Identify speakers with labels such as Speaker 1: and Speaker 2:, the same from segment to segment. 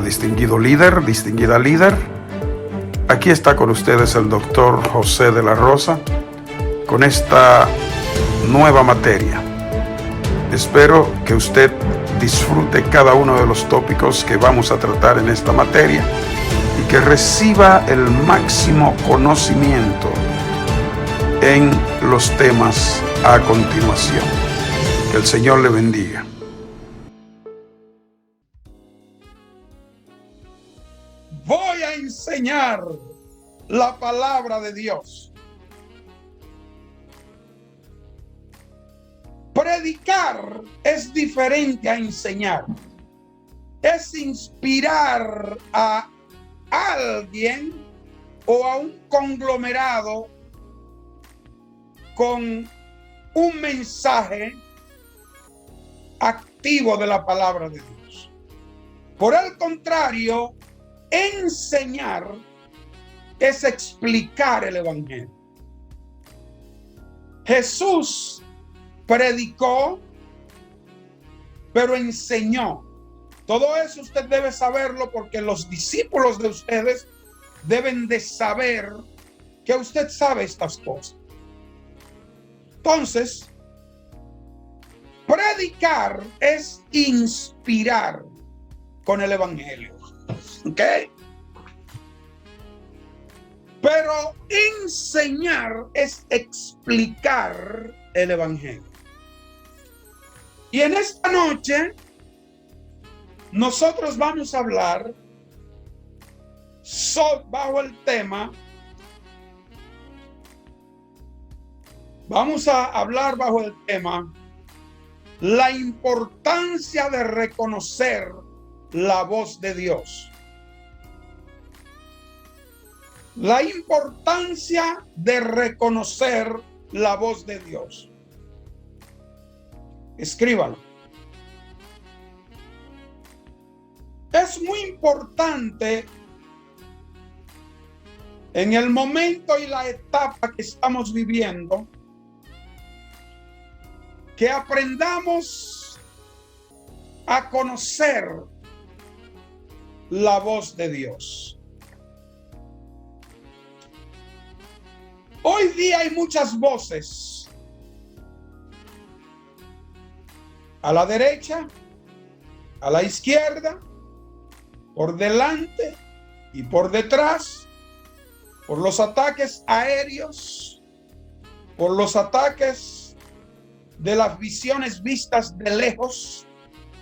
Speaker 1: distinguido líder, distinguida líder. Aquí está con ustedes el doctor José de la Rosa con esta nueva materia. Espero que usted disfrute cada uno de los tópicos que vamos a tratar en esta materia y que reciba el máximo conocimiento en los temas a continuación. Que el Señor le bendiga. Voy a enseñar la palabra de Dios. Predicar es diferente a enseñar. Es inspirar a alguien o a un conglomerado con un mensaje activo de la palabra de Dios. Por el contrario, enseñar es explicar el evangelio. Jesús predicó, pero enseñó. Todo eso usted debe saberlo porque los discípulos de ustedes deben de saber que usted sabe estas cosas. Entonces, predicar es inspirar con el evangelio. ¿Ok? Pero enseñar es explicar el evangelio. Y en esta noche nosotros vamos a hablar bajo el tema, la importancia de reconocer la voz de Dios. La importancia de reconocer la voz de Dios. Escríbalo. Es muy importante en el momento y la etapa que estamos viviendo que aprendamos a conocer la voz de Dios. Hoy día hay muchas voces. A la derecha, a la izquierda, por delante y por detrás, por los ataques aéreos, por los ataques de las visiones vistas de lejos,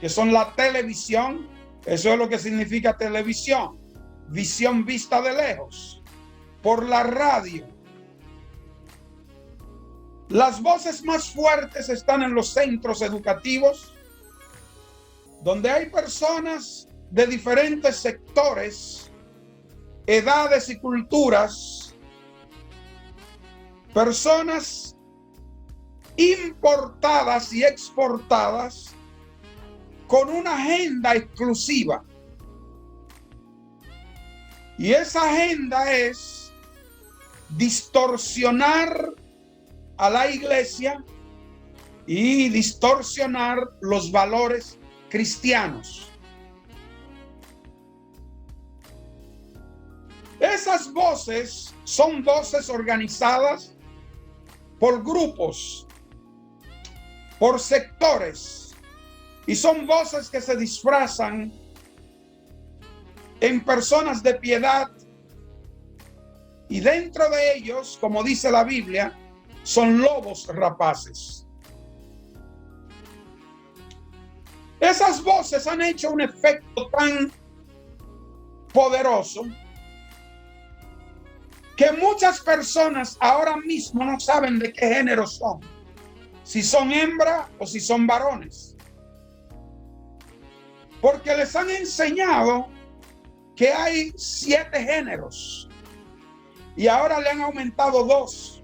Speaker 1: que son la televisión. Eso es lo que significa televisión, visión vista de lejos, por la radio. Las voces más fuertes están en los centros educativos, donde hay personas de diferentes sectores, edades y culturas, personas importadas y exportadas con una agenda exclusiva. Y esa agenda es distorsionar a la iglesia y distorsionar los valores cristianos. Esas voces son voces organizadas por grupos, por sectores, y son voces que se disfrazan en personas de piedad, y dentro de ellos, como dice la Biblia, son lobos rapaces. Esas voces han hecho un efecto tan poderoso que muchas personas ahora mismo no saben de qué género son, si son hembra o si son varones, porque les han enseñado que hay 7 géneros y ahora le han aumentado 2.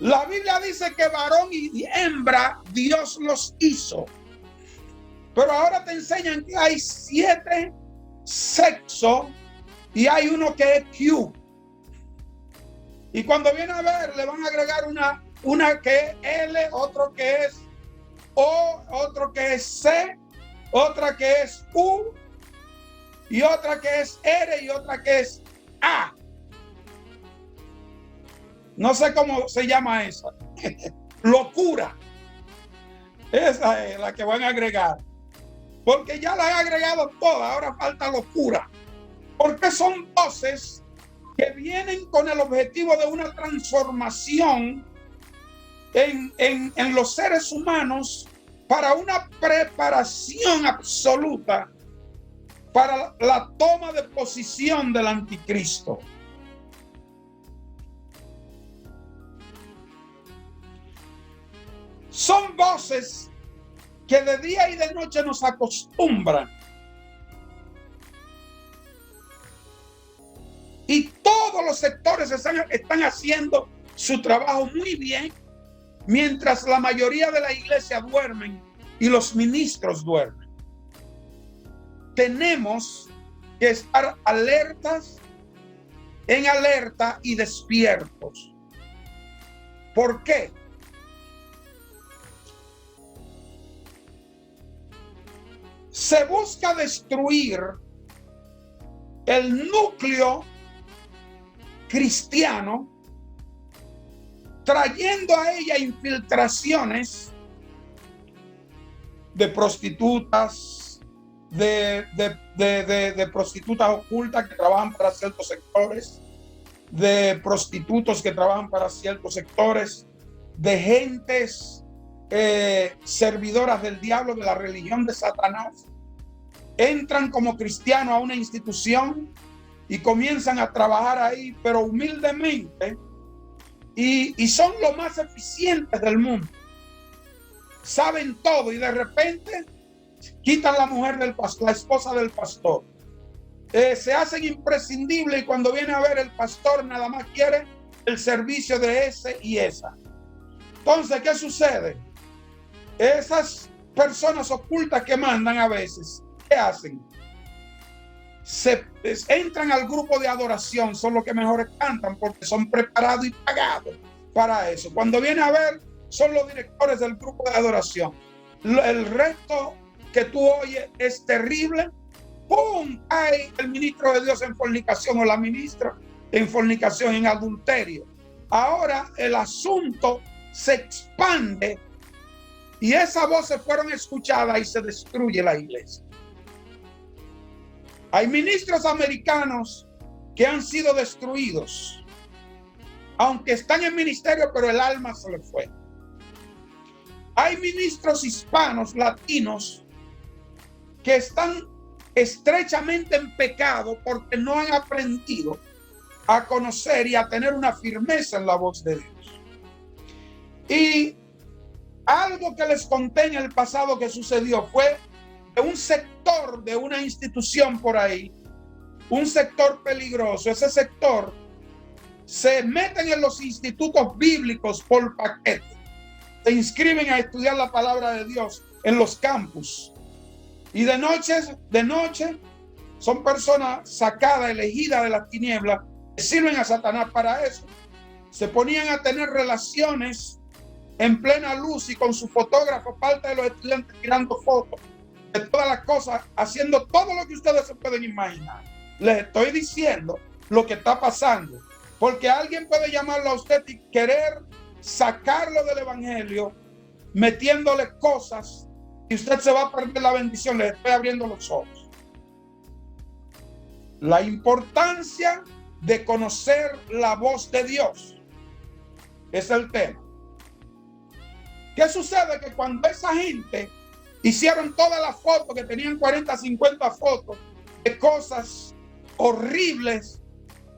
Speaker 1: La Biblia dice que varón y hembra Dios los hizo, pero ahora te enseñan que hay 7 sexos y hay uno que es Q. Y cuando viene a ver, le van a agregar una que es L, otro que es O, otro que es C, otra que es U, y otra que es R y otra que es A. No sé cómo se llama esa. Locura. Esa es la que van a agregar. Porque ya la han agregado todas, ahora falta locura. Porque son voces que vienen con el objetivo de una transformación en los seres humanos para una preparación absoluta para la toma de posición del anticristo. Son voces que de día y de noche nos acostumbran. Y todos los sectores están haciendo su trabajo muy bien, mientras la mayoría de la iglesia duermen y los ministros duermen. Tenemos que estar alertas, en alerta y despiertos. ¿Por qué? Se busca destruir el núcleo cristiano, trayendo a ella infiltraciones de prostitutas, de prostitutas ocultas que trabajan para ciertos sectores, de prostitutos que trabajan para ciertos sectores, de gentes servidoras del diablo, de la religión de Satanás. Entran como cristianos a una institución y comienzan a trabajar ahí, pero humildemente, y son los más eficientes del mundo. Saben todo y de repente quitan la mujer del pastor, la esposa del pastor. Se hacen imprescindibles y cuando viene a ver el pastor nada más quiere el servicio de ese y esa. Entonces, ¿qué sucede? Esas personas ocultas que mandan a veces, ¿qué hacen? Entran al grupo de adoración, son los que mejores cantan porque son preparados y pagados para eso. Cuando viene a ver, son los directores del grupo de adoración. El resto que tú oyes es terrible. ¡Pum! Hay el ministro de Dios en fornicación o la ministra en fornicación, en adulterio. Ahora el asunto se expande y esas voces fueron escuchadas y se destruye la iglesia. Hay ministros americanos que han sido destruidos, aunque están en ministerio, pero el alma se les fue. Hay ministros hispanos, latinos, que están estrechamente en pecado porque no han aprendido a conocer y a tener una firmeza en la voz de Dios. Y algo que les conté en el pasado que sucedió fue de un sector de una institución por ahí, un sector peligroso. Ese sector se meten en los institutos bíblicos por paquete, se inscriben a estudiar la palabra de Dios en los campus y de noche son personas sacadas, elegidas de las tinieblas, que sirven a Satanás para eso. Se ponían a tener relaciones en plena luz y con su fotógrafo, parte de los estudiantes tirando fotos de todas las cosas, haciendo todo lo que ustedes se pueden imaginar. Les estoy diciendo lo que está pasando, porque alguien puede llamarlo a usted y querer sacarlo del evangelio metiéndole cosas y usted se va a perder la bendición. Les estoy abriendo los ojos. La importancia de conocer la voz de Dios es el tema. ¿Qué sucede? Que cuando esa gente hicieron todas las fotos, que tenían 40, 50 fotos de cosas horribles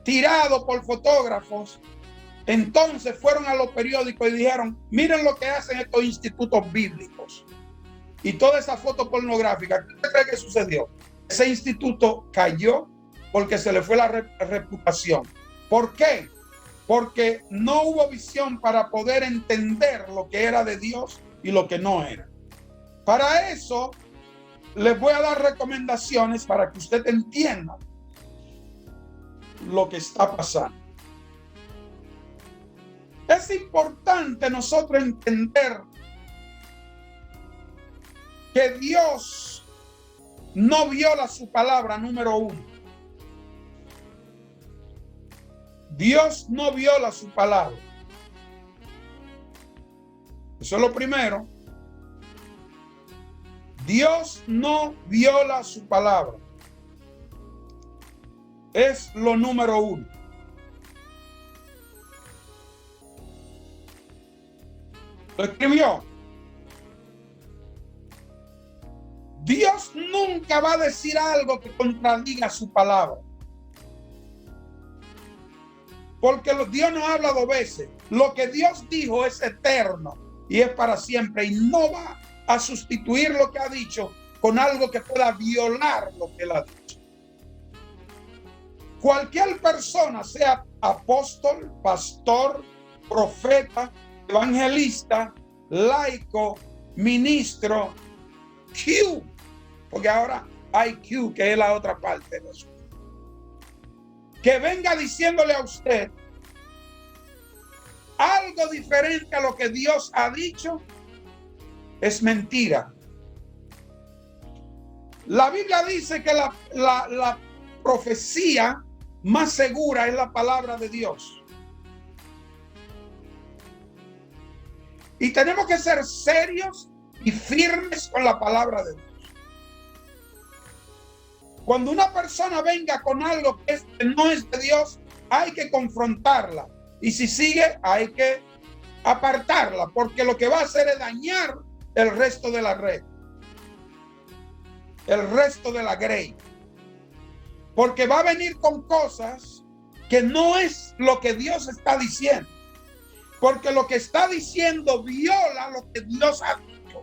Speaker 1: tirados por fotógrafos, entonces fueron a los periódicos y dijeron: miren lo que hacen estos institutos bíblicos. Y toda esa foto pornográfica, ¿qué cree que sucedió? Ese instituto cayó porque se le fue la reputación. ¿Por qué? Porque no hubo visión para poder entender lo que era de Dios y lo que no era. Para eso, les voy a dar recomendaciones para que usted entienda lo que está pasando. Es importante nosotros entender que Dios no viola su palabra, número uno. Dios no viola su palabra. Eso es lo primero. Dios no viola su palabra. Es lo número uno. Lo escribió. Dios nunca va a decir algo que contradiga su palabra. Porque Dios no habla dos veces. Lo que Dios dijo es eterno y es para siempre. Y no va a sustituir lo que ha dicho con algo que pueda violar lo que él ha dicho. Cualquier persona, sea apóstol, pastor, profeta, evangelista, laico, ministro, Q, porque ahora hay Q, que es la otra parte de eso, que venga diciéndole a usted algo diferente a lo que Dios ha dicho, es mentira. La Biblia dice que la profecía más segura es la palabra de Dios. Y tenemos que ser serios y firmes con la palabra de Dios. Cuando una persona venga con algo que no es de Dios, hay que confrontarla. Y si sigue, hay que apartarla, porque lo que va a hacer es dañar el resto de la red, el resto de la grey. Porque va a venir con cosas que no es lo que Dios está diciendo. Porque lo que está diciendo viola lo que Dios ha dicho.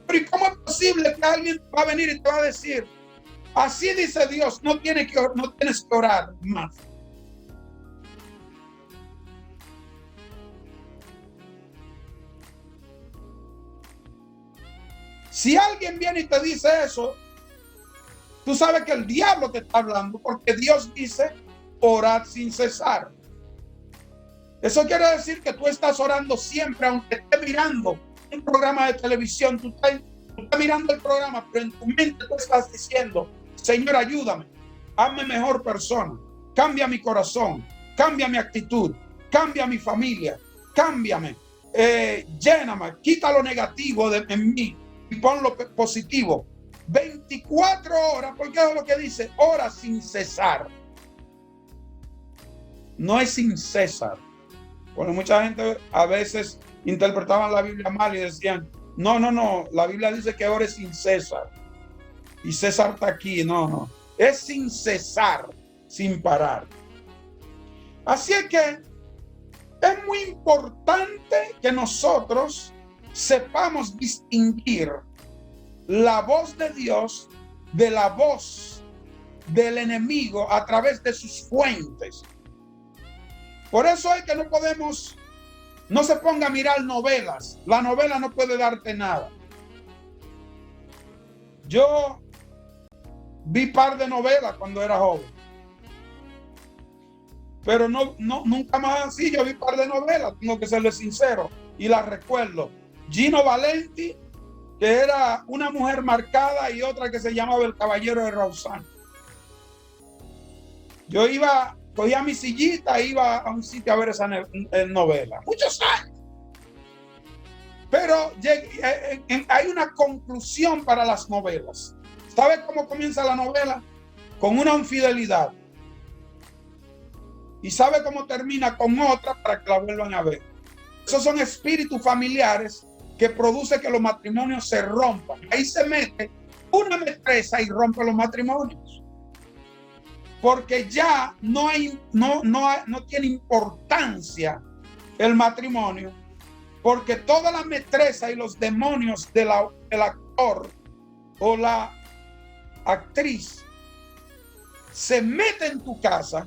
Speaker 1: Pero ¿y cómo es posible que alguien va a venir y te va a decir, así dice Dios, no tienes que orar más? Si alguien viene y te dice eso, tú sabes que el diablo te está hablando, porque Dios dice, orad sin cesar. Eso quiere decir que tú estás orando siempre, aunque estés mirando un programa de televisión, tú estás mirando el programa, pero en tu mente tú estás diciendo, Señor, ayúdame, hazme mejor persona, cambia mi corazón, cambia mi actitud, cambia mi familia, cámbiame, lléname, quita lo negativo en mí y pon lo positivo. 24 horas, porque es lo que dice, ora sin cesar. No es sin cesar. Bueno, mucha gente a veces interpretaban la Biblia mal y decían, no, la Biblia dice que ore sin cesar. Y César está aquí, no. Es sin cesar, sin parar. Así es que es muy importante que nosotros sepamos distinguir la voz de Dios de la voz del enemigo a través de sus fuentes. Por eso es que no se ponga a mirar novelas. La novela no puede darte nada. Yo vi par de novelas cuando era joven. Pero nunca más así. Yo vi par de novelas, tengo que serle sincero. Y las recuerdo. Gino Valenti, que era una mujer marcada, y otra que se llamaba El Caballero de Rausán. Yo cogía mi sillita e iba a un sitio a ver esa novela. Muchos años. Pero hay una conclusión para las novelas. ¿Sabe cómo comienza la novela? Con una infidelidad. ¿Y sabe cómo termina? Con otra, para que la vuelvan a ver. Esos son espíritus familiares que produce que los matrimonios se rompan. Ahí se mete una metresa y rompe los matrimonios. Porque ya no tiene importancia el matrimonio, porque toda la metresa y los demonios del actor o la actriz se meten en tu casa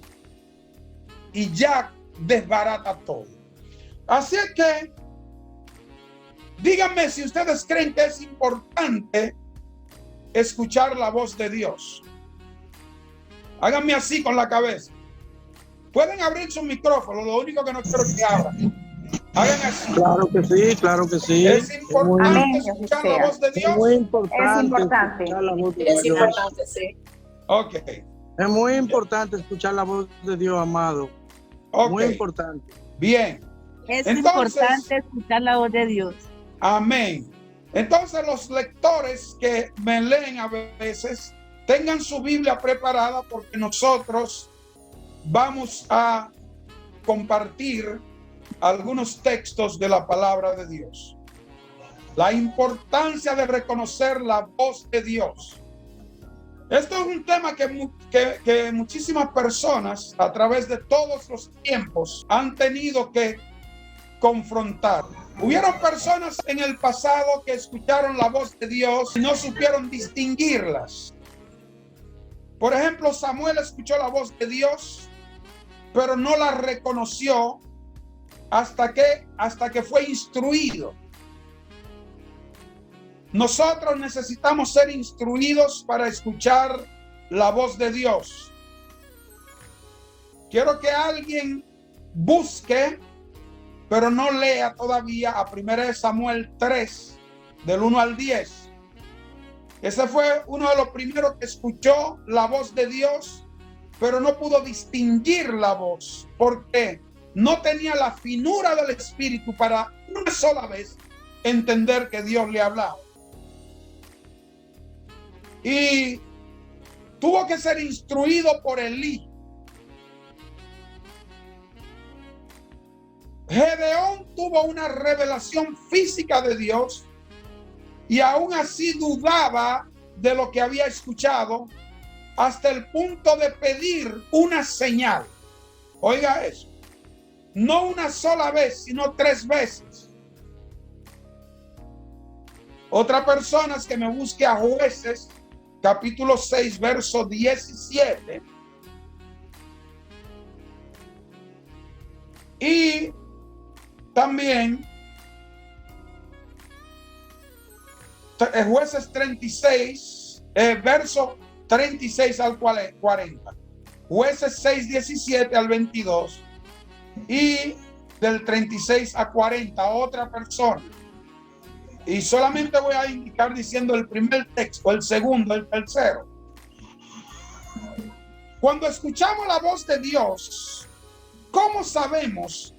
Speaker 1: y ya desbarata todo. Así es que díganme si ustedes creen que es importante escuchar la voz de Dios. Háganme así con la cabeza. Pueden abrir su micrófono, lo único que no quiero que abran. Hagan así.
Speaker 2: Claro que sí, claro que sí.
Speaker 1: Es importante
Speaker 3: Amén, así
Speaker 1: escuchar la
Speaker 3: sea.
Speaker 1: voz de
Speaker 2: Es
Speaker 1: Dios.
Speaker 2: muy
Speaker 3: Es
Speaker 2: importante
Speaker 3: importante.
Speaker 2: escuchar la voz de
Speaker 4: Es
Speaker 2: Dios.
Speaker 4: importante, sí.
Speaker 1: Ok,
Speaker 2: Es muy importante escuchar la voz de Dios, amado.
Speaker 1: ok,
Speaker 2: Muy importante.
Speaker 1: bien.
Speaker 5: Es
Speaker 1: Entonces,
Speaker 5: importante escuchar la voz de Dios.
Speaker 1: amén. Entonces los lectores que me leen a veces, tengan su Biblia preparada porque nosotros vamos a compartir algunos textos de la palabra de Dios. La importancia de reconocer la voz de Dios. Esto es un tema que muchísimas personas a través de todos los tiempos han tenido que confrontar. Hubieron personas en el pasado que escucharon la voz de Dios y no supieron distinguirlas. Por ejemplo, Samuel escuchó la voz de Dios, pero no la reconoció hasta que fue instruido. Nosotros necesitamos ser instruidos para escuchar la voz de Dios. Quiero que alguien busque, pero no lea todavía a 1 Samuel 3, del 1 al 10. Ese fue uno de los primeros que escuchó la voz de Dios, pero no pudo distinguir la voz, porque no tenía la finura del Espíritu para una sola vez entender que Dios le hablaba. Y tuvo que ser instruido por Elí. Gedeón tuvo una revelación física de Dios y aún así dudaba de lo que había escuchado hasta el punto de pedir una señal. Oiga eso. No una sola vez, sino 3 veces. Otra persona es que me busque a Jueces, capítulo 6, verso 17. Y también Jueces 36, verso 36 al 40. Jueces 6, 17 al 22. Y del 36 a 40, otra persona. Y solamente voy a indicar diciendo el primer texto, el segundo, el tercero. Cuando escuchamos la voz de Dios, ¿cómo sabemos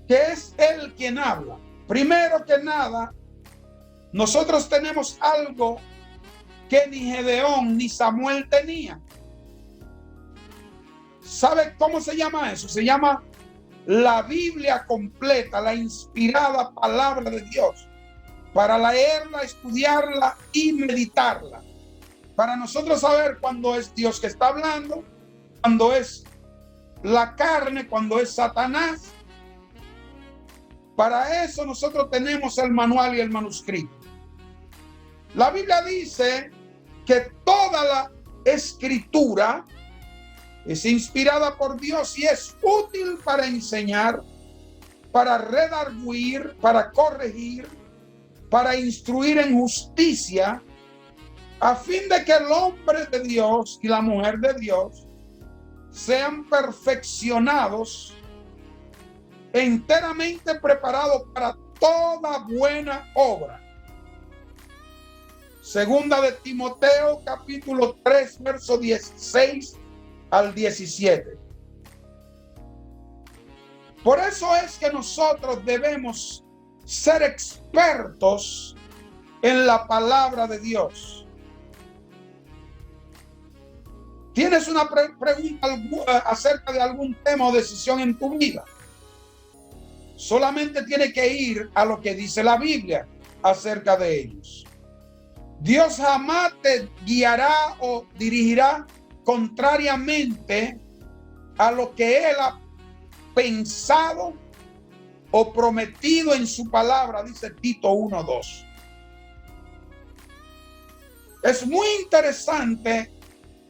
Speaker 1: que es Él quien habla? Primero que nada, nosotros tenemos algo que ni Gedeón ni Samuel tenía. ¿Sabe cómo se llama eso? Se llama la Biblia completa, la inspirada palabra de Dios, para leerla, estudiarla y meditarla. Para nosotros saber cuándo es Dios que está hablando, cuándo es la carne, cuándo es Satanás. Para eso nosotros tenemos el manual y el manuscrito. La Biblia dice que toda la escritura es inspirada por Dios y es útil para enseñar, para redarguir, para corregir, para instruir en justicia, a fin de que el hombre de Dios y la mujer de Dios sean perfeccionados, enteramente preparados para toda buena obra. Segunda de Timoteo, capítulo 3, verso 16 al 17. Por eso es que nosotros debemos ser expertos en la palabra de Dios. ¿Tienes una pregunta acerca de algún tema o decisión en tu vida? Solamente tienes que ir a lo que dice la Biblia acerca de ellos. Dios jamás te guiará o dirigirá contrariamente a lo que Él ha pensado o prometido en su palabra, dice Tito 1:2. Es muy interesante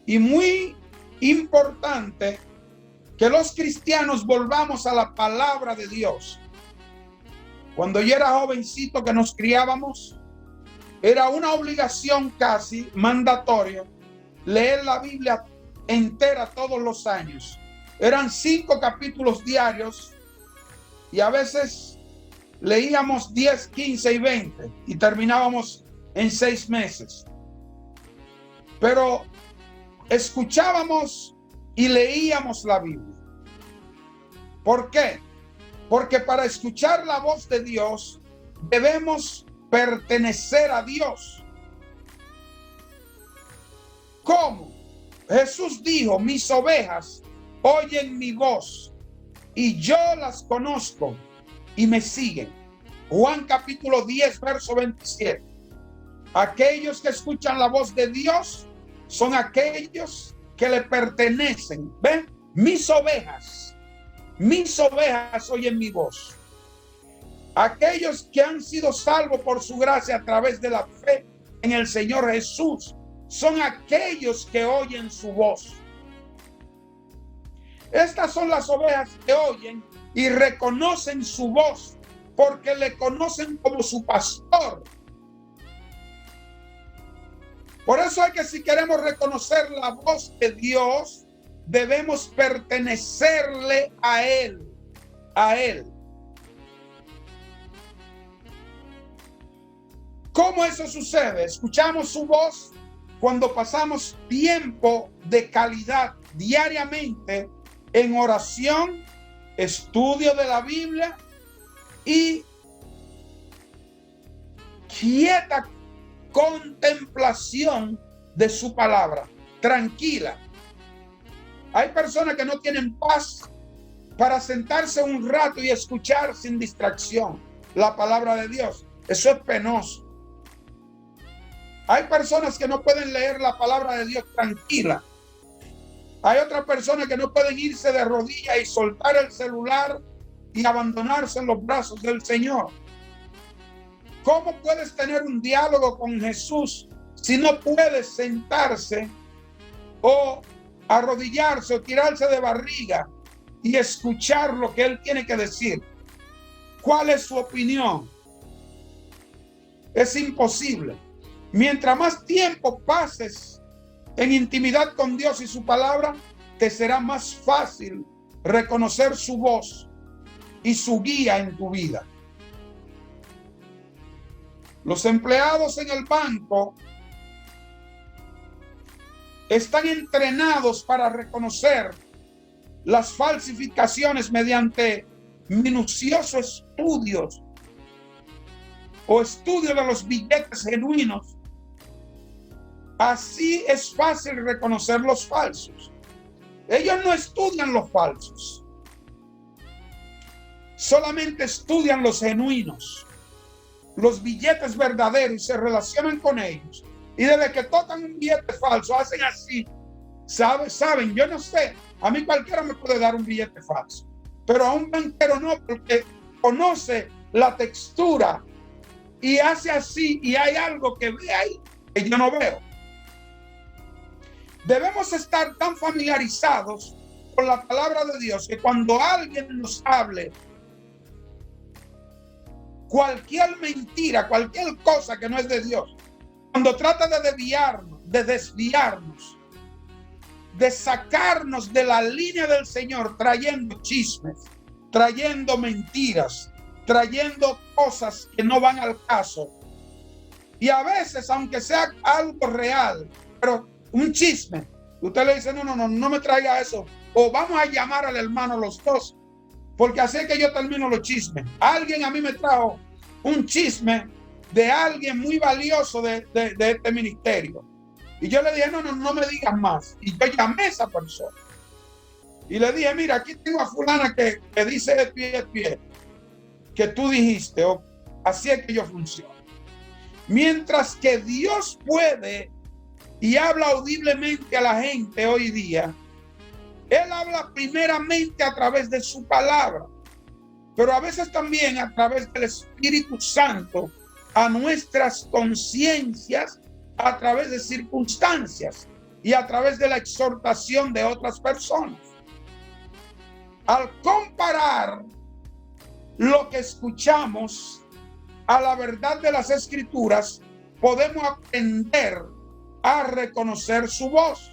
Speaker 1: y muy importante que los cristianos volvamos a la palabra de Dios. Cuando yo era jovencito que nos criábamos, era una obligación casi mandatoria leer la Biblia entera todos los años. Eran 5 capítulos diarios y a veces
Speaker 3: leíamos 10, 15 y 20 y terminábamos en 6 meses. Pero escuchábamos y leíamos la Biblia. ¿Por qué? Porque para escuchar la voz de Dios debemos pertenecer a Dios. ¿Cómo? Jesús dijo: mis ovejas oyen mi voz y yo las conozco y me siguen. Juan capítulo 10, verso 27. Aquellos que escuchan la voz de Dios son aquellos que le pertenecen. ¿Ven? Mis ovejas oyen mi voz. Aquellos que han sido salvos por su gracia a través de la fe en el Señor Jesús son aquellos que oyen su voz. Estas son las ovejas que oyen y reconocen su voz porque le conocen como su pastor. Por eso es que si queremos reconocer la voz de Dios, debemos pertenecerle a Él. A Él. ¿Cómo eso sucede? Escuchamos su voz cuando pasamos tiempo de calidad diariamente en oración, estudio de la Biblia y quieta contemplación de su palabra, tranquila. Hay personas que no tienen paz para sentarse un rato y escuchar sin distracción la palabra de Dios. Eso es penoso. Hay personas que no pueden leer la palabra de Dios tranquila. Hay otras personas que no pueden irse de rodillas y soltar el celular y abandonarse en los brazos del Señor. ¿Cómo puedes tener un diálogo con Jesús si no puedes sentarse o arrodillarse o tirarse de barriga y escuchar lo que Él tiene que decir? ¿Cuál es su opinión? Es imposible. Mientras más tiempo pases en intimidad con Dios y su palabra, te será más fácil reconocer su voz y su guía en tu vida. Los empleados en el banco están entrenados para reconocer las falsificaciones mediante minuciosos estudios o estudio de los billetes genuinos. Así es fácil reconocer los falsos. Ellos no estudian los falsos, solamente estudian los genuinos, los billetes verdaderos, y se relacionan con ellos. Y desde que tocan un billete falso, hacen así. Saben, yo no sé, a mí cualquiera me puede dar un billete falso, pero a un banquero no, porque conoce la textura y hace así, y hay algo que ve ahí que yo no veo. Debemos estar tan familiarizados con la palabra de Dios que cuando alguien nos hable cualquier mentira, cualquier cosa que no es de Dios, cuando trata de desviarnos, de sacarnos de la línea del Señor, trayendo chismes, trayendo mentiras, trayendo cosas que no van al caso. Y a veces, aunque sea algo real, pero un chisme, usted le dice, no me traiga eso, o vamos a llamar al hermano los dos, porque así es que yo termino los chismes. Alguien a mí me trajo un chisme de alguien muy valioso de este ministerio, y yo le dije, no me digas más, y yo llamé a esa persona y le dije, mira, aquí tengo a fulana que dice de pie que tú dijiste, o así es que yo funciono. Mientras que Dios puede y habla audiblemente a la gente hoy día, Él habla primeramente a través de su palabra, pero a veces también a través del Espíritu Santo a nuestras conciencias, a través de circunstancias y a través de la exhortación de otras personas. Al comparar lo que escuchamos a la verdad de las Escrituras, podemos aprender a reconocer su voz.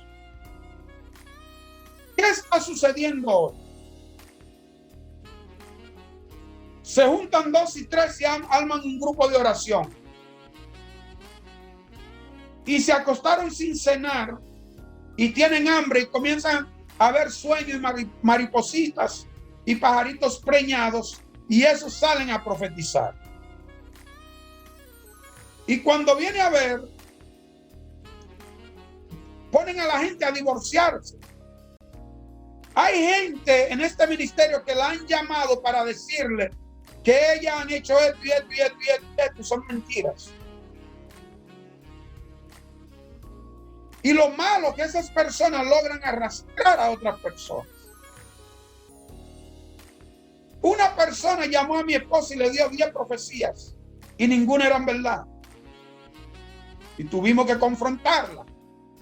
Speaker 3: ¿Qué está sucediendo hoy? Se juntan 2 y 3 y arman un grupo de oración. Y se acostaron sin cenar y tienen hambre y comienzan a ver sueños y maripositas y pajaritos preñados, y esos salen a profetizar. Y cuando viene a ver, ponen a la gente a divorciarse. Hay gente en este ministerio que la han llamado para decirle que ellas han hecho esto y esto y esto y esto y esto, son mentiras. Y lo malo que esas personas logran arrastrar a otras personas. Una persona llamó a mi esposa y le dio 10 profecías y ninguna eran verdad. Y tuvimos que confrontarla.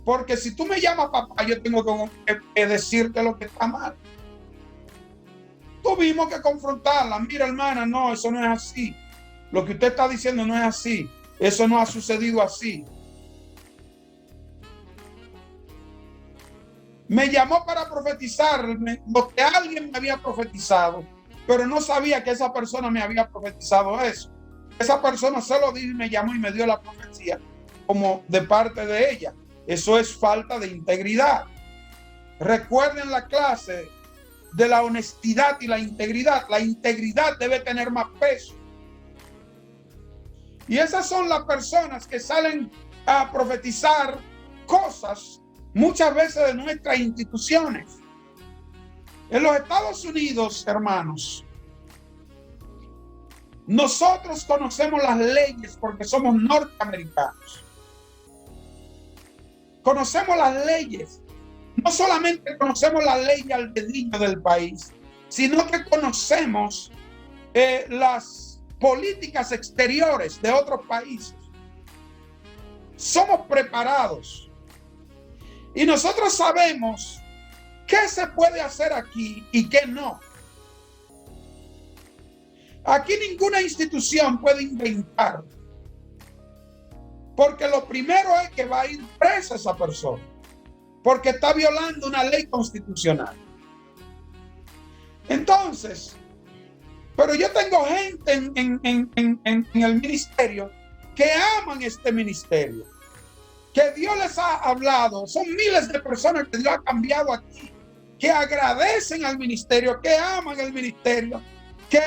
Speaker 3: Porque si tú me llamas papá, yo tengo que decirte lo que está mal. Tuvimos que confrontarla. Mira, hermana, no, eso no es así. Lo que usted está diciendo no es así. Eso no ha sucedido así. Me llamó para profetizarme lo que alguien me había profetizado, pero no sabía que esa persona me había profetizado eso. Esa persona se lo dijo y me llamó y me dio la profecía como de parte de ella. Eso es falta de integridad. Recuerden la clase de la honestidad y la integridad. La integridad debe tener más peso. Y esas son las personas que salen a profetizar cosas muchas veces de nuestras instituciones. En los Estados Unidos, hermanos, nosotros conocemos las leyes porque somos norteamericanos. Conocemos las leyes. No solamente conocemos la ley al dedillo del país, sino que conocemos las políticas exteriores de otros países. Somos preparados. Y nosotros sabemos qué se puede hacer aquí y qué no. Aquí ninguna institución puede inventar. Porque lo primero es que va a ir presa esa persona. Porque está violando una ley constitucional. Entonces, pero yo tengo gente en el ministerio que aman este ministerio. Que Dios les ha hablado. Son miles de personas que Dios ha cambiado aquí. Que agradecen al ministerio, que aman el ministerio, que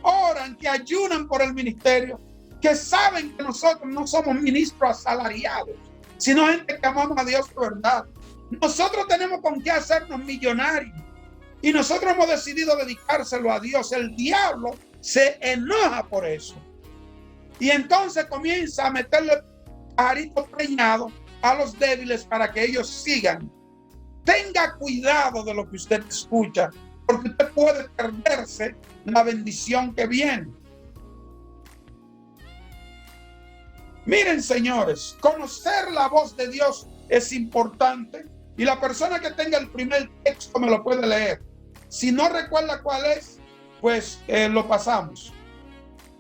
Speaker 3: oran, que ayunan por el ministerio, que saben que nosotros no somos ministros asalariados, sino gente que amamos a Dios de verdad. Nosotros tenemos con qué hacernos millonarios y nosotros hemos decidido dedicárselo a Dios. El diablo se enoja por eso y entonces comienza a meterle pajaritos preñados a los débiles para que ellos sigan. Tenga cuidado de lo que usted escucha, porque usted puede perderse la bendición que viene. Miren, señores, conocer la voz de Dios es importante y la persona que tenga el primer texto me lo puede leer. Si no recuerda cuál es, pues lo pasamos.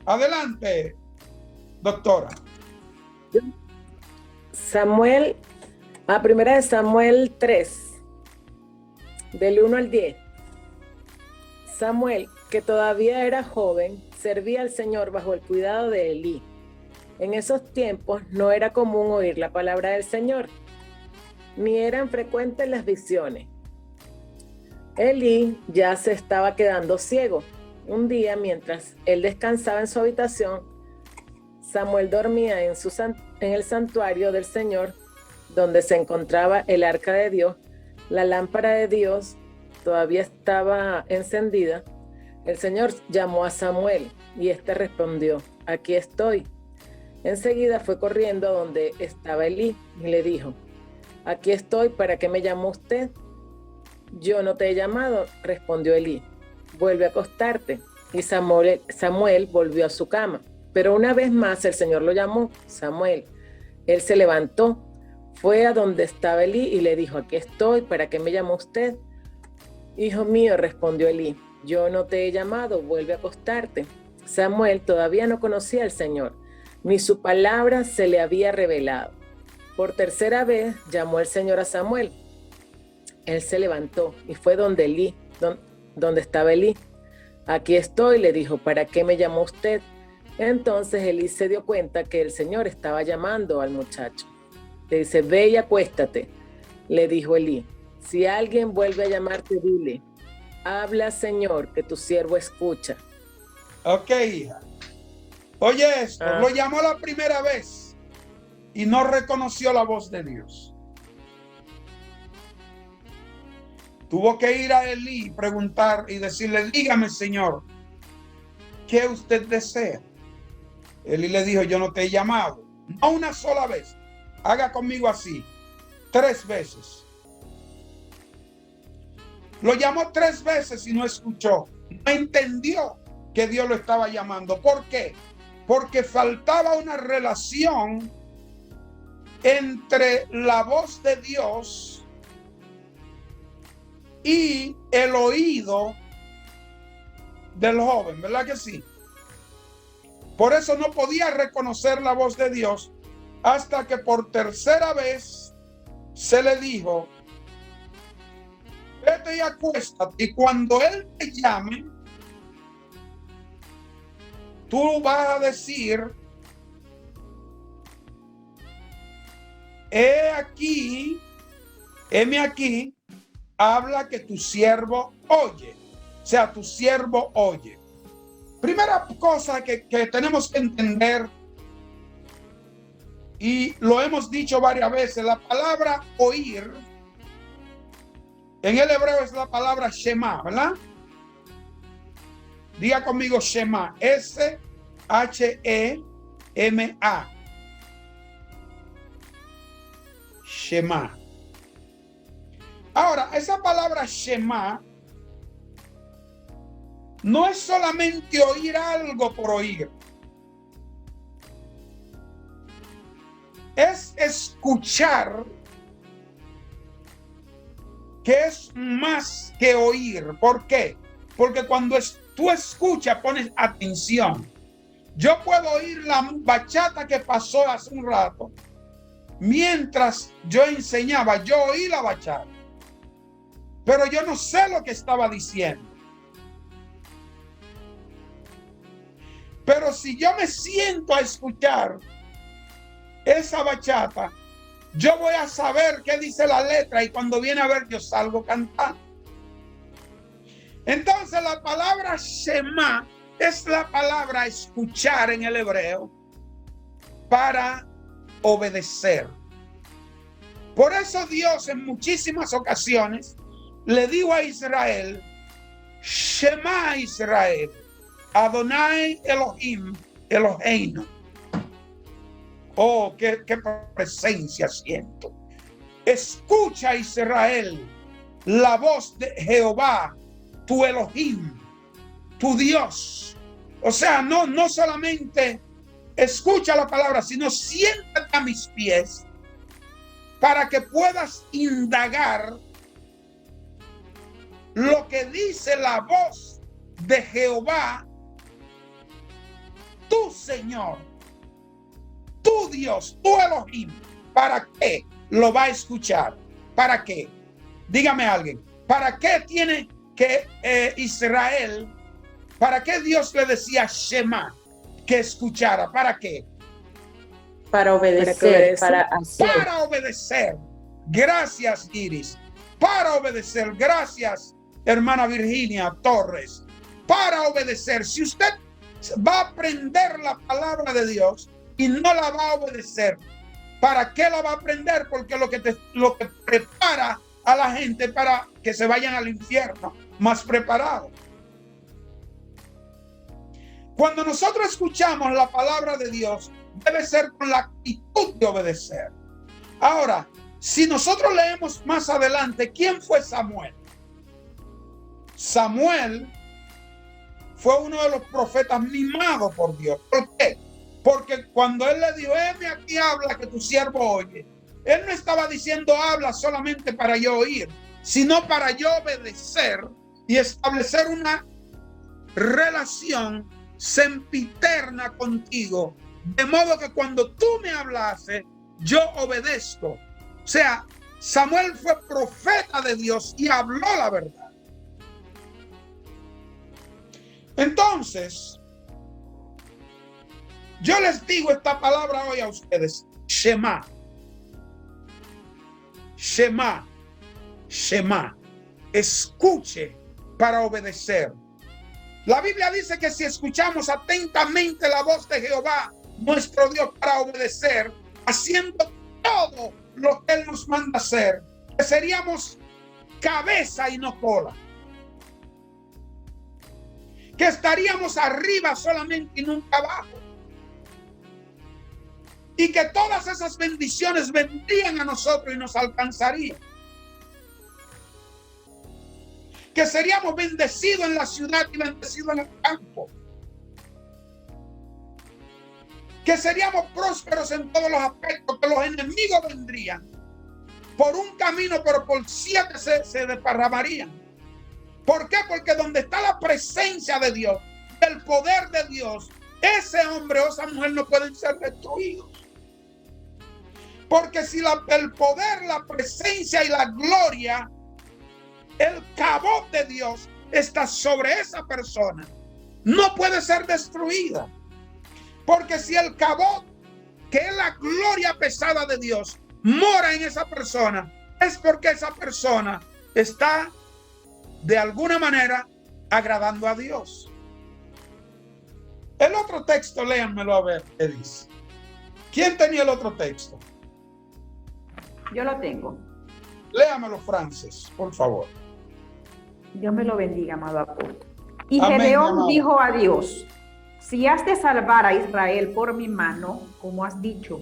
Speaker 3: Adelante, doctora.
Speaker 4: Primera de Samuel 3, del 1 al 10. Samuel, que todavía era joven, servía al Señor bajo el cuidado de Elí. En esos tiempos no era común oír la palabra del Señor, ni eran frecuentes las visiones. Elí ya se estaba quedando ciego. Un día, mientras él descansaba en su habitación, Samuel dormía en el santuario del Señor, donde se encontraba el arca de Dios. La lámpara de Dios todavía estaba encendida. El Señor llamó a Samuel y éste respondió: aquí estoy. Enseguida fue corriendo a donde estaba Elí y le dijo: aquí estoy, ¿para qué me llamó usted? Yo no te he llamado, respondió Elí. Vuelve a acostarte. Y Samuel volvió a su cama. Pero una vez más el Señor lo llamó: Samuel. Él se levantó, fue a donde estaba Elí y le dijo: aquí estoy, ¿para qué me llamó usted? Hijo mío, respondió Elí, yo no te he llamado, vuelve a acostarte. Samuel todavía no conocía al Señor, ni su palabra se le había revelado. Por tercera vez llamó el Señor a Samuel. Él se levantó y fue donde estaba Elí. Aquí estoy, le dijo, ¿para qué me llamó usted? Entonces Elí se dio cuenta que el Señor estaba llamando al muchacho. Le dice, ve y acuéstate, le dijo Elí. Si alguien vuelve a llamarte, dile, habla, Señor, que tu siervo escucha.
Speaker 3: Ok, hija. Oye esto, lo llamó la primera vez y no reconoció la voz de Dios. Tuvo que ir a Elí y preguntar y decirle, dígame, Señor, ¿qué usted desea? Elí le dijo, yo no te he llamado. No una sola vez. Haga conmigo así. 3 veces. Lo llamó 3 veces y no escuchó. No entendió que Dios lo estaba llamando. ¿Por qué? Porque faltaba una relación entre la voz de Dios y el oído del joven, ¿verdad que sí? Por eso no podía reconocer la voz de Dios hasta que por 3ª vez se le dijo, vete y acuéstate, y cuando él te llame, tú vas a decir, heme aquí, habla que tu siervo oye. O sea, tu siervo oye. Primera cosa que tenemos que entender, y lo hemos dicho varias veces, la palabra oír, en el hebreo es la palabra Shema, ¿verdad? Diga conmigo Shema, S-H-E-M-A. Shema. Ahora, esa palabra Shema no es solamente oír algo por oír. Es escuchar, que es más que oír. ¿Por qué? Porque cuando tú escuchas, pones atención. Yo puedo oír la bachata que pasó hace un rato. Mientras yo enseñaba, yo oí la bachata. Pero yo no sé lo que estaba diciendo. Pero si yo me siento a escuchar esa bachata, yo voy a saber qué dice la letra y cuando viene a ver yo salgo cantando. Entonces la palabra Shema es la palabra escuchar en el hebreo para obedecer. Por eso Dios en muchísimas ocasiones le dijo a Israel, Shema Israel, Adonai Elohim, Eloheinu. Oh, qué presencia siento. Escucha, Israel, la voz de Jehová, tu Elohim, tu Dios. O sea, no solamente escucha la palabra, sino siéntate a mis pies para que puedas indagar lo que dice la voz de Jehová, tu Señor, tu Dios, tu Elohim. ¿Para qué lo va a escuchar? ¿Para qué? Dígame alguien. ¿Para qué tiene que Israel, para qué Dios le decía Shema que escuchara? ¿Para qué?
Speaker 6: Para obedecer, para hacer.
Speaker 3: Para obedecer. Gracias, Iris. Para obedecer. Gracias, hermana Virginia Torres. Para obedecer. Si usted va a aprender la palabra de Dios y no la va a obedecer, ¿para qué la va a aprender? Porque lo que prepara a la gente para que se vayan al infierno más preparados. Cuando nosotros escuchamos la palabra de Dios, debe ser con la actitud de obedecer. Ahora, si nosotros leemos más adelante, ¿quién fue Samuel? Samuel fue uno de los profetas mimados por Dios. ¿Por qué? Porque cuando él le dijo, heme aquí, habla que tu siervo oye, él no estaba diciendo habla solamente para yo oír, sino para yo obedecer y establecer una relación sempiterna contigo, de modo que cuando tú me hablases, yo obedezco. O sea, Samuel fue profeta de Dios y habló la verdad. Entonces, yo les digo esta palabra hoy a ustedes: Shema. Shema. Shema. Escuche para obedecer. La Biblia dice que si escuchamos atentamente la voz de Jehová, nuestro Dios, para obedecer, haciendo todo lo que Él nos manda hacer, que seríamos cabeza y no cola. Que estaríamos arriba solamente y nunca abajo. Y que todas esas bendiciones vendrían a nosotros y nos alcanzarían. Que seríamos bendecidos en la ciudad y bendecidos en el campo. Que seríamos prósperos en todos los aspectos, que los enemigos vendrían por un camino, pero por 7 se desparramarían. ¿Por qué? Porque donde está la presencia de Dios, el poder de Dios, ese hombre o esa mujer no pueden ser destruidos. Porque si el poder, la presencia y la gloria, el cabot de Dios está sobre esa persona, no puede ser destruida. Porque si el cabot, que es la gloria pesada de Dios, mora en esa persona, es porque esa persona está de alguna manera agradando a Dios. El otro texto, léanmelo a ver qué dice. ¿Quién tenía el otro texto?
Speaker 6: Yo lo tengo.
Speaker 3: Léamelo, Francis, por favor.
Speaker 6: Dios me lo bendiga, amado apóstol. Y
Speaker 3: Amén,
Speaker 6: Gedeón
Speaker 3: amado.
Speaker 6: dijo a Dios: si has de salvar a Israel por mi mano, como has dicho,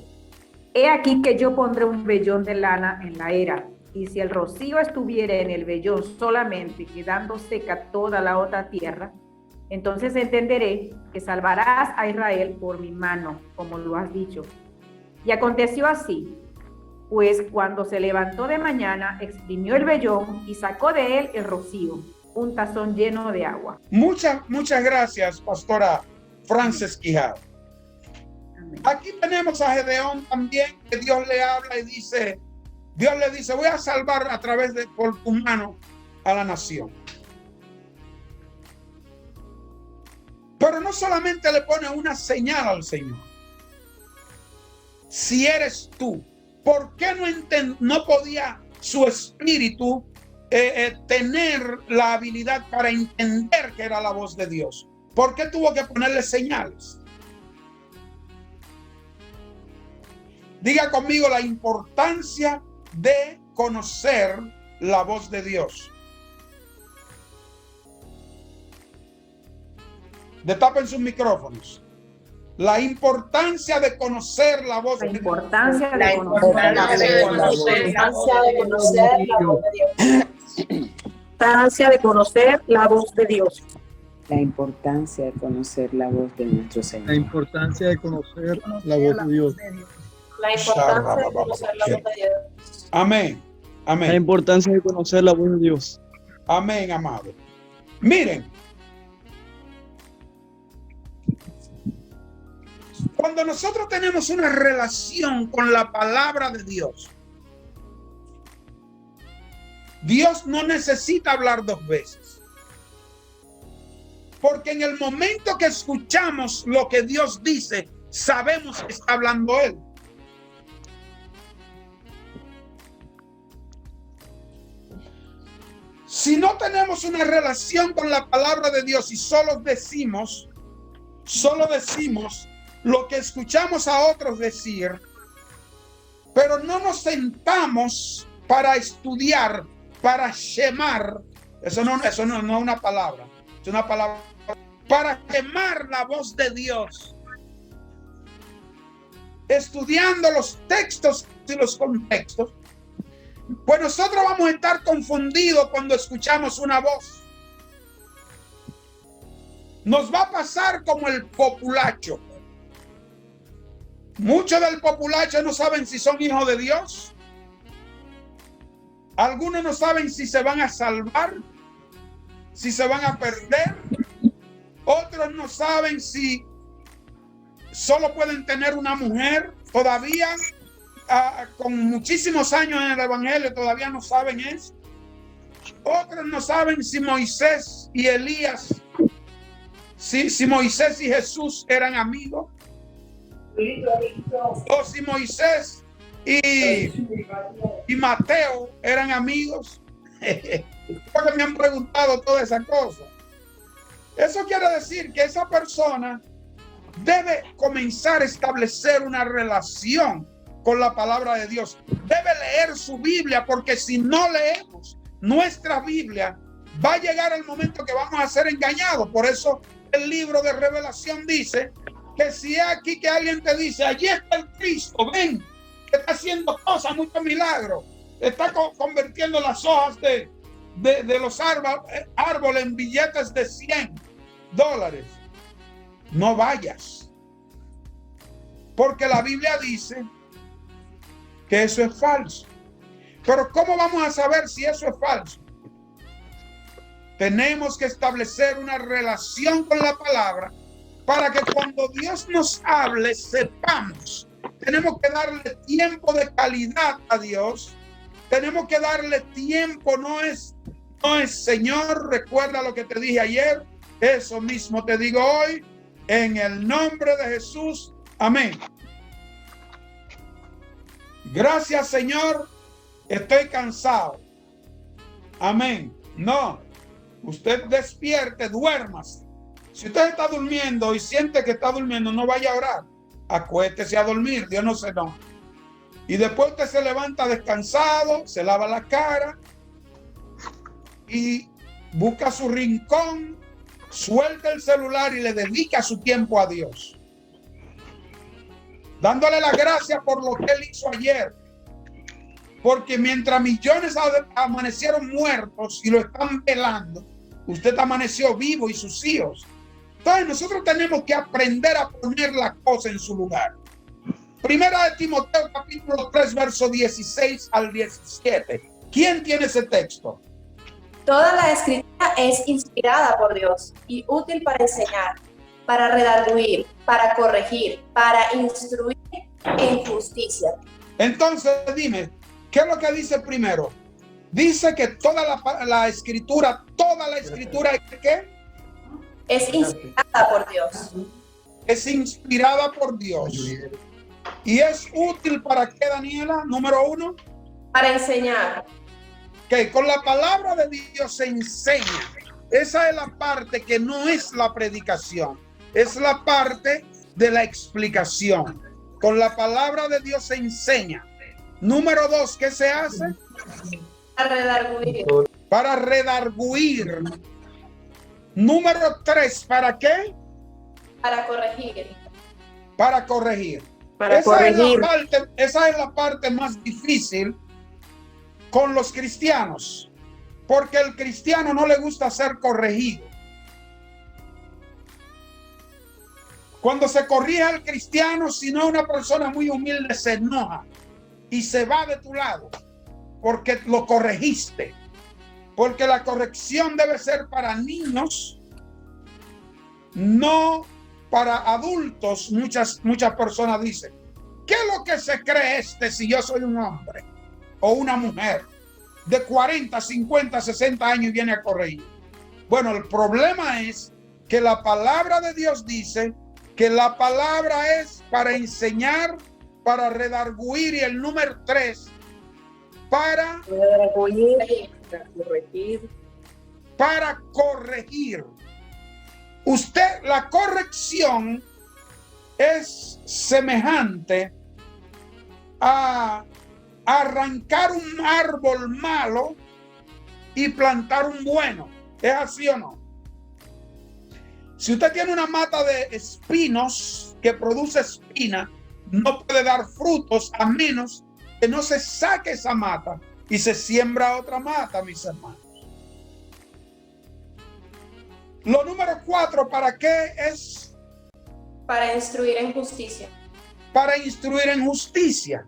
Speaker 6: he aquí que yo pondré un vellón de lana en la era, y si el rocío estuviera en el vellón solamente, quedando seca toda la otra tierra, entonces entenderé que salvarás a Israel por mi mano, como lo has dicho. Y aconteció así, pues cuando se levantó de mañana, exprimió el vellón y sacó de él el rocío, un tazón lleno de agua.
Speaker 3: Muchas gracias, pastora Frances Quijada.
Speaker 6: Amén.
Speaker 3: Aquí tenemos a Gedeón también, que Dios le habla y dice, Dios le dice: voy a salvar a través de por tu mano a la nación. Pero no solamente le pone una señal al Señor. Si eres tú, ¿por qué no podía su espíritu tener la habilidad para entender que era la voz de Dios? ¿Por qué tuvo que ponerle señales? Diga conmigo la importancia de conocer la voz de Dios. Destapen sus micrófonos. La importancia de conocer la voz de Dios.
Speaker 6: La importancia de conocer la voz de Dios.
Speaker 7: Importancia de conocer la voz de Dios.
Speaker 8: La importancia de conocer la voz de nuestro Señor.
Speaker 9: La importancia de conocer la voz de Dios.
Speaker 7: La importancia de conocer la voz de Dios.
Speaker 3: Amén. Amén.
Speaker 9: La importancia de conocer la voz de Dios.
Speaker 3: Amén, amado. Miren, cuando nosotros tenemos una relación con la palabra de Dios, Dios no necesita hablar 2 veces. Porque en el momento que escuchamos lo que Dios dice, sabemos que está hablando Él. Si no tenemos una relación con la palabra de Dios y solo decimos lo que escuchamos a otros decir, pero no nos sentamos para estudiar, para shemar, eso no es una palabra, es una palabra, para shemar la voz de Dios, estudiando los textos y los contextos, pues nosotros vamos a estar confundidos cuando escuchamos una voz. Nos va a pasar como el populacho. Muchos del populacho no saben si son hijos de Dios. Algunos no saben si se van a salvar, si se van a perder. Otros no saben si solo pueden tener una mujer. Todavía, con muchísimos años en el evangelio, todavía no saben eso. Otros no saben si Moisés y Elías si Moisés y Jesús eran amigos, o si Moisés y Mateo eran amigos. Porque me han preguntado todas esas cosas. Eso quiere decir que esa persona debe comenzar a establecer una relación con la palabra de Dios. Debe leer su Biblia, porque si no leemos nuestra Biblia, va a llegar el momento que vamos a ser engañados. Por eso el libro de Revelación dice que si es aquí que alguien te dice, allí está el Cristo, ven, que está haciendo cosas, muchos milagros, está convirtiendo las hojas de los árboles en billetes de $100, no vayas, porque la Biblia dice que eso es falso. Pero ¿cómo vamos a saber si eso es falso? Tenemos que establecer una relación con la palabra para que cuando Dios nos hable sepamos. Tenemos que darle tiempo de calidad a Dios. Tenemos que darle tiempo. No es Señor, recuerda lo que te dije ayer, eso mismo te digo hoy, en el nombre de Jesús, amén. Gracias, Señor, estoy cansado, amén. No, usted despierte, duérmase. Si usted está durmiendo y siente que está durmiendo, no vaya a orar, acuéstese a dormir, Dios no se enoja. Y después usted se levanta descansado, se lava la cara y busca su rincón, suelta el celular y le dedica su tiempo a Dios, dándole las gracias por lo que Él hizo ayer. Porque mientras millones amanecieron muertos y lo están velando, usted amaneció vivo y sus hijos. Entonces nosotros tenemos que aprender a poner la cosa en su lugar. Primera de Timoteo capítulo 3 verso 16 al 17. ¿Quién tiene ese texto?
Speaker 7: Toda la escritura es inspirada por Dios y útil para enseñar, para redarguir, para corregir, para instruir en justicia.
Speaker 3: Entonces dime, ¿qué es lo que dice primero? Dice que toda la escritura ¿es qué?
Speaker 7: Es inspirada por Dios.
Speaker 3: Es inspirada por Dios. ¿Y es útil para qué, Daniela? Número 1.
Speaker 7: Para enseñar.
Speaker 3: Que con la palabra de Dios se enseña. Esa es la parte que no es la predicación. Es la parte de la explicación. Con la palabra de Dios se enseña. Número 2, ¿qué se hace?
Speaker 7: Para redarguir.
Speaker 3: Para redarguir. Número 3, ¿para qué?
Speaker 7: Para corregir.
Speaker 3: Para corregir.
Speaker 4: Para corregir.
Speaker 3: Esa es la parte más difícil con los cristianos, porque al cristiano no le gusta ser corregido. Cuando se corrige al cristiano, si no una persona muy humilde, se enoja y se va de tu lado porque lo corregiste. Porque la corrección debe ser para niños, no para adultos. Muchas personas dicen, ¿qué es lo que se cree si yo soy un hombre o una mujer de 40, 50, 60 años y viene a corregir? Bueno, el problema es que la palabra de Dios dice que la palabra es para enseñar, para redarguir, y el número 3, para
Speaker 4: corregir.
Speaker 3: Para corregir. Usted, la corrección es semejante a arrancar un árbol malo y plantar un bueno. ¿Es así o no? Si usted tiene una mata de espinos que produce espina, no puede dar frutos a menos que no se saque esa mata y se siembra otra mata, mis hermanos. Lo número 4, ¿para qué es?
Speaker 7: Para instruir en justicia.
Speaker 3: Para instruir en justicia.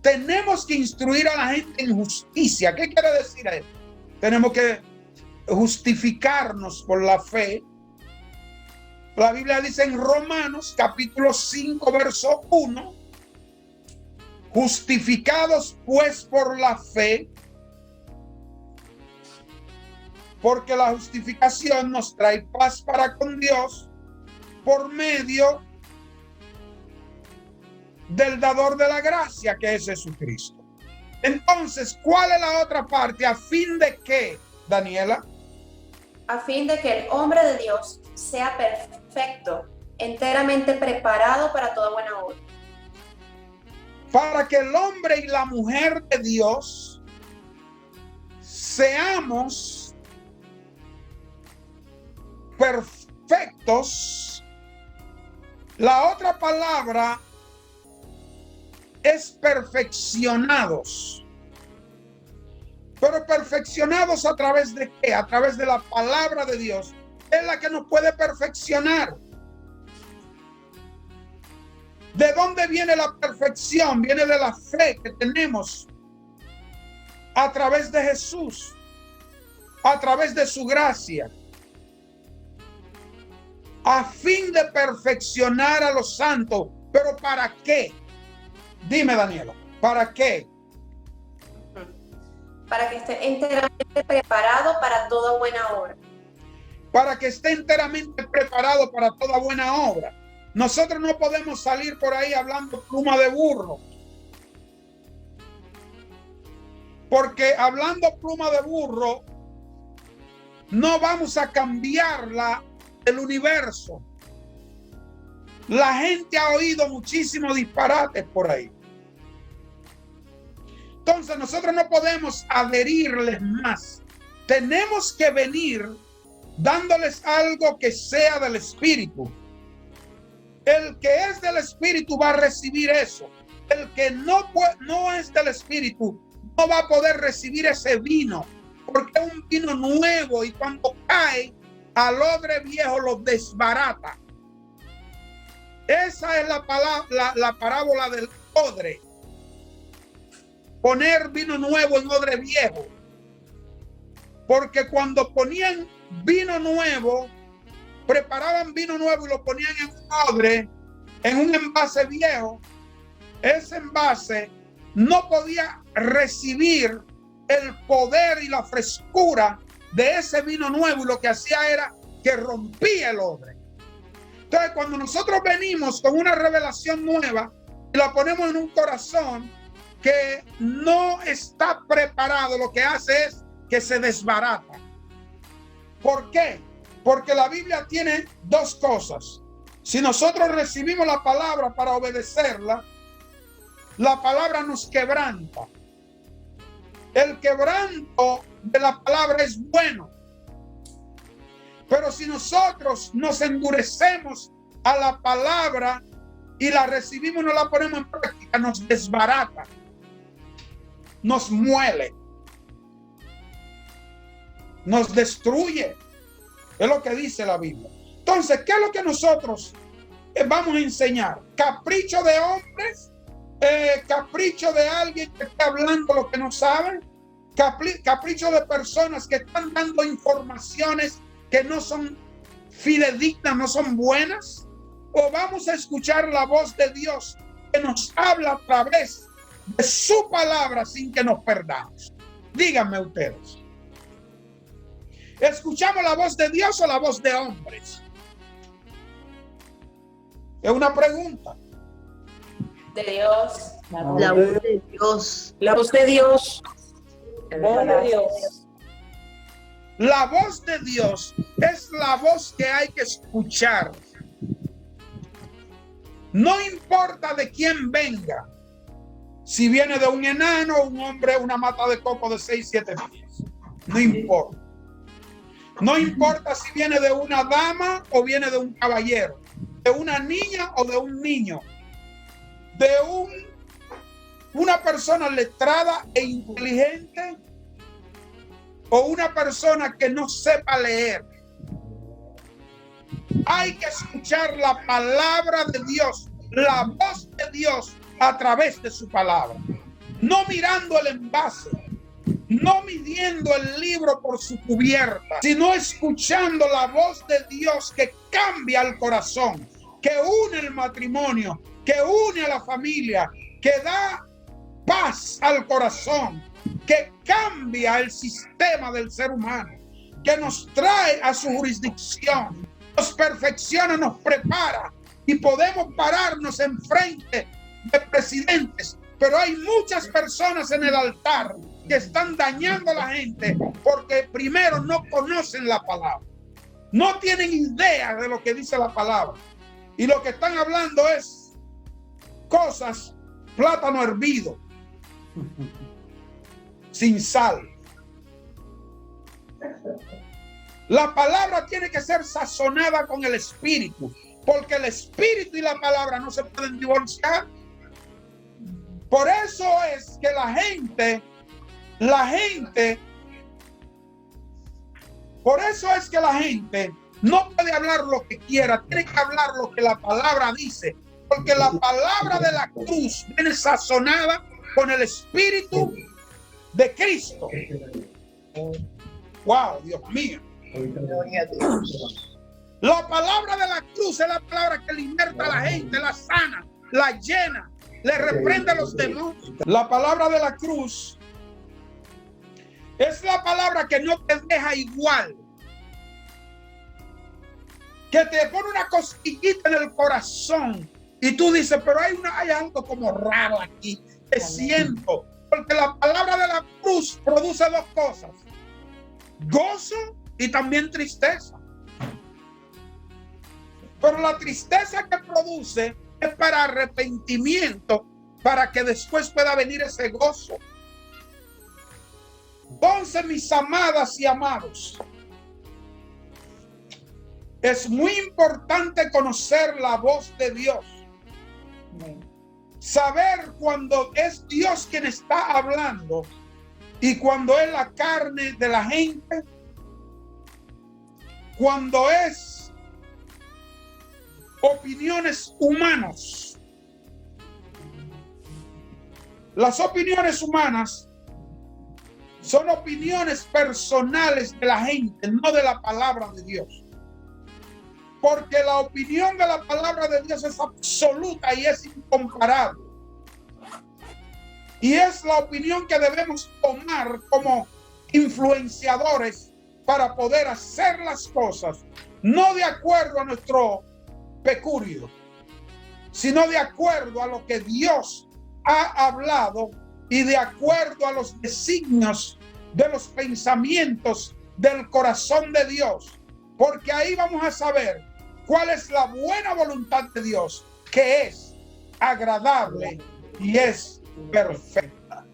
Speaker 3: Tenemos que instruir a la gente en justicia. ¿Qué quiere decir esto? Tenemos que justificarnos por la fe. La Biblia dice en Romanos capítulo 5 verso 1, justificados pues por la fe, porque la justificación nos trae paz para con Dios por medio del dador de la gracia, que es Jesucristo. Entonces, ¿cuál es la otra parte? ¿A fin de qué, Daniela?
Speaker 7: A fin de que el hombre de Dios sea perfecto, enteramente preparado para toda buena obra.
Speaker 3: Para que el hombre y la mujer de Dios seamos perfectos. La otra palabra es perfeccionados. Pero perfeccionados ¿a través de qué? A través de la palabra de Dios. Es la que nos puede perfeccionar. ¿De dónde viene la perfección? Viene de la fe que tenemos a través de Jesús, a través de su gracia, a fin de perfeccionar a los santos. ¿Pero para qué? Dime, Daniela, ¿para qué?
Speaker 7: Para que esté enteramente preparado para toda buena obra.
Speaker 3: Para que esté enteramente preparado para toda buena obra. Nosotros no podemos salir por ahí hablando pluma de burro. Porque hablando pluma de burro, no vamos a cambiar el universo. La gente ha oído muchísimos disparates por ahí. Entonces nosotros no podemos adherirles más. Tenemos que venir dándoles algo que sea del Espíritu. El que es del Espíritu va a recibir eso. El que no es del Espíritu no va a poder recibir ese vino, porque es un vino nuevo y cuando cae al odre viejo lo desbarata. Esa es la parábola del odre. Poner vino nuevo en odre viejo. Porque cuando ponían vino nuevo, preparaban vino nuevo y lo ponían en un odre, en un envase viejo, ese envase no podía recibir el poder y la frescura de ese vino nuevo, y lo que hacía era que rompía el odre. Entonces, cuando nosotros venimos con una revelación nueva y la ponemos en un corazón que no está preparado, lo que hace es que se desbarata. ¿Por qué? Porque la Biblia tiene dos cosas. Si nosotros recibimos la palabra para obedecerla, la palabra nos quebranta. El quebranto de la palabra es bueno. Pero si nosotros nos endurecemos a la palabra y la recibimos y no la ponemos en práctica, nos desbarata, nos muele, nos destruye. Es lo que dice la Biblia. Entonces, ¿qué es lo que nosotros vamos a enseñar? ¿Capricho de hombres? ¿Capricho de alguien que está hablando lo que no sabe? ¿Capricho de personas que están dando informaciones que no son fidedignas, no son buenas? ¿O vamos a escuchar la voz de Dios que nos habla a través de su palabra sin que nos perdamos? Díganme ustedes. ¿Escuchamos la voz de Dios o la voz de hombres? Es una pregunta.
Speaker 7: De Dios.
Speaker 5: La voz de Dios.
Speaker 4: La voz de Dios. La voz de Dios.
Speaker 3: La voz de Dios es la voz que hay que escuchar. No importa de quién venga. Si viene de un enano, un hombre, una mata de coco de 6, 7 pies. No importa. No importa si viene de una dama o viene de un caballero, de una niña o de un niño, de una persona letrada e inteligente o una persona que no sepa leer. Hay que escuchar la palabra de Dios, la voz de Dios a través de su palabra. No mirando el envase, no midiendo el libro por su cubierta, sino escuchando la voz de Dios que cambia el corazón, que une el matrimonio, que une a la familia, que da paz al corazón, que cambia el sistema del ser humano, que nos trae a su jurisdicción. nos perfecciona, nos prepara y podemos pararnos enfrente de presidentes. Pero hay muchas personas en el altar que están dañando a la gente porque primero no conocen la palabra. No tienen idea de lo que dice la palabra. Y lo que están hablando es cosas, plátano hervido, sin sal. La palabra tiene que ser sazonada con el Espíritu, porque el Espíritu y la palabra no se pueden divorciar. Por eso es que la gente, por eso es que la gente no puede hablar lo que quiera, tiene que hablar lo que la palabra dice, porque la palabra de la cruz viene sazonada con el Espíritu de Cristo. Wow, Dios mío. La palabra de la cruz es la palabra que liberta a la gente, la sana, la llena, le reprende a los demonios. La palabra de la cruz es la palabra que no te deja igual, que te pone una cosquillita en el corazón y tú dices, pero hay algo como raro aquí que siento, porque la palabra de la cruz produce dos cosas: gozo y también tristeza. Pero la tristeza que produce es para arrepentimiento, para que después pueda venir ese gozo. Entonces, mis amadas y amados, es muy importante conocer la voz de Dios. Saber cuando es Dios quien está hablando y cuando es la carne de la gente, cuando es opiniones humanas. Las opiniones humanas son opiniones personales de la gente, no de la palabra de Dios. Porque la opinión de la palabra de Dios es absoluta y es incomparable. Y es la opinión que debemos tomar como influenciadores para poder hacer las cosas, no de acuerdo a nuestro pecurio, sino de acuerdo a lo que Dios ha hablado y de acuerdo a los designios de los pensamientos del corazón de Dios, porque ahí vamos a saber cuál es la buena voluntad de Dios, que es agradable y es perfecta.